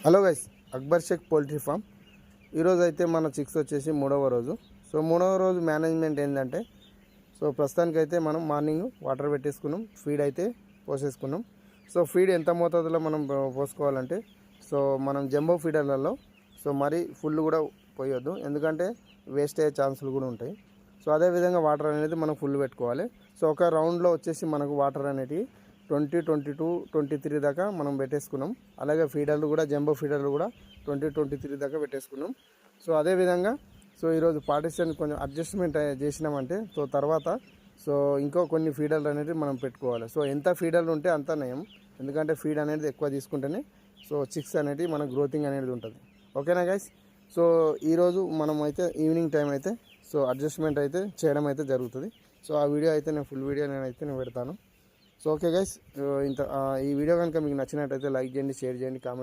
Hello guys, Akbar Shaik poultry farm. ఈరోజు అయితే మన చిక్స్ వచ్చేసి మూడవ రోజు. సో మూడవ రోజు మేనేజ్మెంట్ ఏంటంటే, సో ప్రస్తుతానికైతే మనం మార్నింగ్ వాటర్ పెట్టేసుకున్నాం, ఫీడ్ అయితే పోసేసుకున్నాం. సో ఫీడ్ ఎంత మోతాదులో మనం పోసుకోవాలంటే, సో మనం జంబో ఫీడర్లలో సో మరీ ఫుల్ కూడా పోయొద్దు, ఎందుకంటే వేస్ట్ అయ్యే ఛాన్సులు కూడా ఉంటాయి. సో అదేవిధంగా వాటర్ అనేది మనం ఫుల్ పెట్టుకోవాలి. సో ఒక రౌండ్లో వచ్చేసి మనకు వాటర్ అనేటివి 20, 22, 23 దాకా మనం పెట్టేసుకున్నాం. అలాగే ఫీడర్లు కూడా జంబో ఫీడర్లు కూడా 20, 23 దాకా పెట్టేసుకున్నాం. సో అదేవిధంగా సో ఈరోజు పార్టిషన్ కొంచెం అడ్జస్ట్మెంట్ చేసినామంటే సో తర్వాత సో ఇంకో కొన్ని ఫీడర్లు అనేది మనం పెట్టుకోవాలి. సో ఎంత ఫీడర్లు ఉంటే అంత నయం, ఎందుకంటే ఫీడ్ అనేది ఎక్కువ తీసుకుంటేనే సో చిక్స్ అనేది మన గ్రోతింగ్ అనేది ఉంటుంది. ఓకేనా గైస్? సో ఈరోజు మనం అయితే ఈవినింగ్ టైం అయితే సో అడ్జస్ట్మెంట్ అయితే చేయడం అయితే జరుగుతుంది. సో ఆ వీడియో అయితే నేను ఫుల్ వీడియో నేను పెడతాను. సో ఓకే గైస్, ఈ వీడియో కనుక మీకు నచ్చినట్టయితే లైక్ చేయండి, షేర్ చేయండి, కామెంట్